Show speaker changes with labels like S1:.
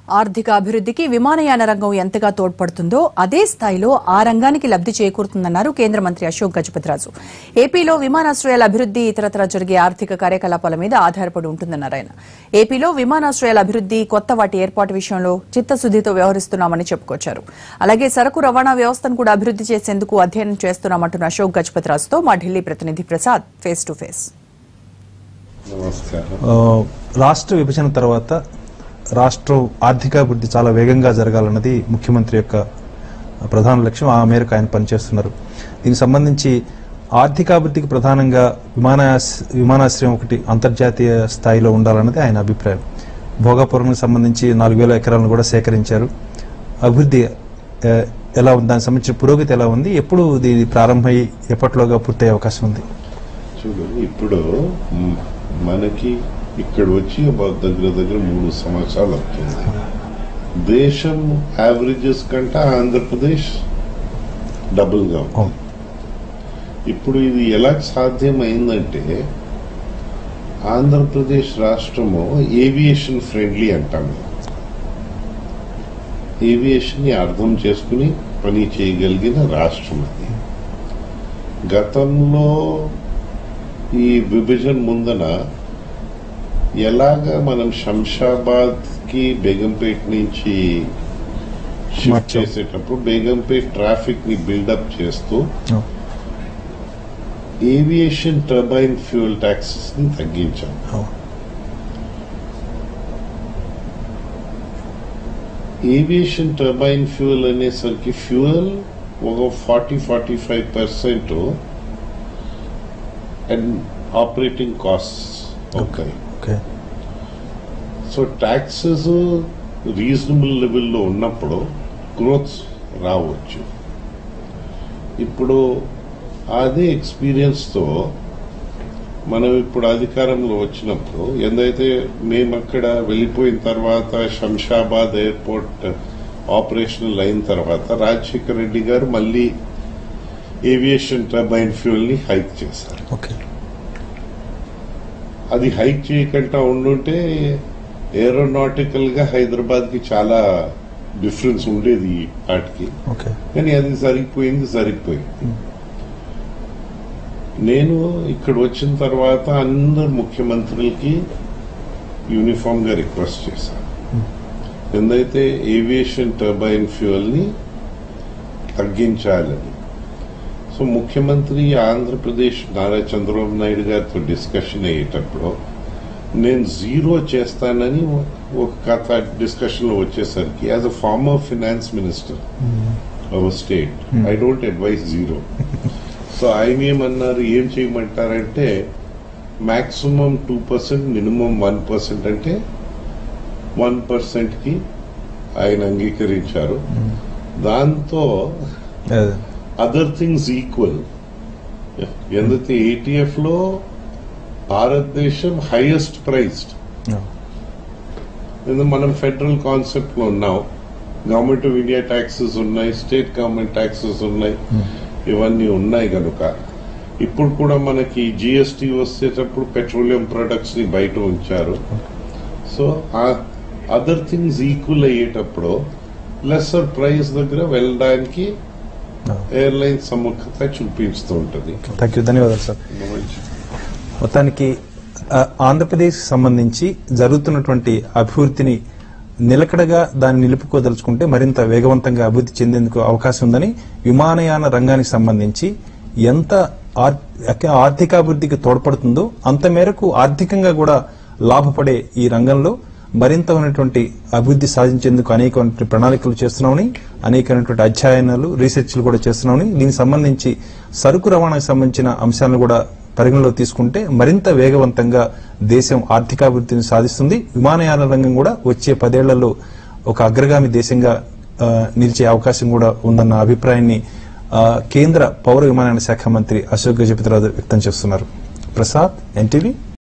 S1: ఆర్థిక అభివృద్ధికి విమానయాన రంగం ఎంతగా తోడ్పడుతుందో అదే స్థాయిలో ఆ రంగానికి లబ్ధి చేకూరుతుందన్నారు కేంద్ర మంత్రి అశోక్ గజపతిరాజు. ఏపీలో విమానాశ్రయాల అభివృద్ధి ఇతరత్రా జరిగే ఆర్థిక కార్యకలాపాల మీద ఆధారపడి ఉంటుందన్నారు ఆయన. ఏపీలో విమానాశ్రయాల అభివృద్ధి, కొత్త వాటి ఏర్పాటు విషయంలో చిత్తశుద్దితో వ్యవహరిస్తున్నామని చెప్పుకొచ్చారు. అలాగే సరకు రవాణా వ్యవస్థను కూడా అభివృద్ధి చేసేందుకు అధ్యయనం చేస్తున్నామంటున్న అశోక్ గజపతిరాజుతో మా ఢిల్లీ ప్రతినిధి ప్రసాద్ ఫేస్ టు ఫేస్.
S2: రాష్ట్ర విభజన తర్వాత రాష్ట్రం ఆర్థికాభివృద్ధి చాలా వేగంగా జరగాలన్నది ముఖ్యమంత్రి యొక్క ప్రధాన లక్ష్యం. ఆ మేరకు ఆయన పనిచేస్తున్నారు. దీనికి సంబంధించి ఆర్థికాభివృద్ధికి ప్రధానంగా విమానాశ్రయం ఒకటి అంతర్జాతీయ స్థాయిలో ఉండాలన్నది ఆయన అభిప్రాయం. భోగాపురంకి సంబంధించి 4,000 ఎకరాలను కూడా సేకరించారు. అభివృద్ధి ఎలా ఉంది, దానికి సంబంధించిన పురోగతి ఎలా ఉంది, ఎప్పుడు ఇది ప్రారంభమై ఎప్పటిలోగా పూర్తయ్యే అవకాశం ఉంది?
S3: చూడు, ఇప్పుడు మనకి ఇక్కడ వచ్చి దగ్గర 3 సంవత్సరాలు అవుతుంది. దేశం యావరేజెస్ కంటే ఆంధ్రప్రదేశ్ డబుల్గా ఉంది. ఇప్పుడు ఇది ఎలా సాధ్యమైందంటే ఆంధ్రప్రదేశ్ రాష్ట్రము ఏవియేషన్ ఫ్రెండ్లీ అంటాము. ఏవియేషన్ ని అర్థం చేసుకుని పని చేయగలిగిన రాష్ట్రం అది. గతంలో ఈ విభజన ముందన ఎలాగా మనం శంషాబాద్ కి బేగంపేట్ నుంచి షిఫ్ట్ చేసేటప్పుడు బేగంపేట్ ట్రాఫిక్ ని బిల్డప్ చేస్తూ ఏవియేషన్ టర్బైన్ ఫ్యూయల్ ట్యాక్సెస్ ని తగ్గించాం. ఏవియేషన్ టర్బైన్ ఫ్యూయల్ అనేసరికి ఫ్యూయల్ ఒక 40-45% అండ్ ఆపరేటింగ్ కాస్ట్ అవుతాయి. సో ట్యాక్సెస్ రీజనబుల్ లెవెల్లో ఉన్నప్పుడు గ్రోత్ రావచ్చు. ఇప్పుడు అదే ఎక్స్పీరియన్స్తో మనం ఇప్పుడు అధికారంలో వచ్చినప్పుడు ఎందైతే మేము అక్కడ వెళ్ళిపోయిన తర్వాత శంషాబాద్ ఎయిర్పోర్ట్ ఆపరేషనల్ అయిన తర్వాత రాజశేఖర రెడ్డి గారు మళ్ళీ ఏవియేషన్ టర్బైన్ ఫ్యూయల్ ని హైక్ చేశారు. అది హైక్ చేయకుండా ఉండుంటే ఏరోనాటికల్ గా హైదరాబాద్ కి చాలా డిఫరెన్స్ ఉండేది వాటికి. కానీ అది సరిపోయింది. నేను ఇక్కడ వచ్చిన తర్వాత అందరు ముఖ్యమంత్రులకి యూనిఫామ్ గా రిక్వెస్ట్ చేశాను, ఎందైతే ఏవియేషన్ టర్బైన్ ఫ్యూయల్ ని తగ్గించాలని. సో ముఖ్యమంత్రి ఆంధ్రప్రదేశ్ నారా చంద్రబాబు నాయుడు గారితో డిస్కషన్ అయ్యేటప్పుడు నేను 0 చేస్తానని ఒక కథ డిస్కషన్ లో వచ్చేసరికి as a former finance minister our state I don't advise 0. So ఆయన ఏమన్నారు, ఏం చేయమంటారంటే మాక్సిమం 2%, మినిమం 1% అంటే 1% కి ఆయన అంగీకరించారు. దాంతో అదర్ థింగ్స్ ఈక్వల్ ఎందైతే ఏటీఎఫ్ లో భారతదేశం హైయెస్ట్ ప్రైస్డ్. మనం ఫెడరల్ కాన్సెప్ట్ లో ఉన్నాం. గవర్నమెంట్ ఆఫ్ ఇండియా ట్యాక్సెస్ ఉన్నాయి, స్టేట్ గవర్నమెంట్ ట్యాక్సెస్ ఉన్నాయి, ఇవన్నీ ఉన్నాయి కనుక ఇప్పుడు కూడా మనకి జిఎస్టీ వచ్చేటప్పుడు పెట్రోలియం ప్రొడక్ట్స్ ని బయట ఉంచారు. సో అదర్ థింగ్స్ ఈక్వల్ అయ్యేటప్పుడు లెస్సర్ ప్రైస్ దగ్గర వెళ్ళడానికి ఎయిర్లైన్ సముఖత చూపిస్తూ ఉంటుంది.
S2: ధన్యవాదాలు సార్. మొత్తానికి ఆంధ్రప్రదేశ్ సంబంధించి జరుగుతున్నటువంటి అభివృద్ధిని నిలకడగా దాన్ని నిలుపుకోదలుచుకుంటే మరింత వేగవంతంగా అభివృద్ధి చెందేందుకు అవకాశం ఉందని, విమానయాన రంగానికి సంబంధించి ఎంత ఆర్థికాభివృద్ధికి తోడ్పడుతుందో అంత మేరకు ఆర్థికంగా కూడా లాభపడే ఈ రంగంలో మరింత ఉన్నటువంటి అభివృద్ధి సాధించేందుకు అనేకమైన ప్రణాళికలు చేస్తున్నామని, అనేకమైనటువంటి అధ్యయనాలు, రీసెర్చ్లు కూడా చేస్తున్నామని, దీనికి సంబంధించి సరుకు రవాణాకు సంబంధించిన అంశాలను కూడా పరిగణలో తీసుకుంటే మరింత వేగవంతంగా దేశం ఆర్థికాభివృద్ధిని సాధిస్తుంది. విమానయాన రంగం కూడా వచ్చే 10 ఏళ్లలో ఒక అగ్రగామి దేశంగా నిలిచే అవకాశం కూడా ఉందన్న అభిప్రాయాన్ని కేంద్ర పౌర విమానయాన శాఖ మంత్రి అశోక్ గజపతిరాజు వ్యక్తం చేస్తున్నారు. ప్రసాద్, ఎన్టీవీ.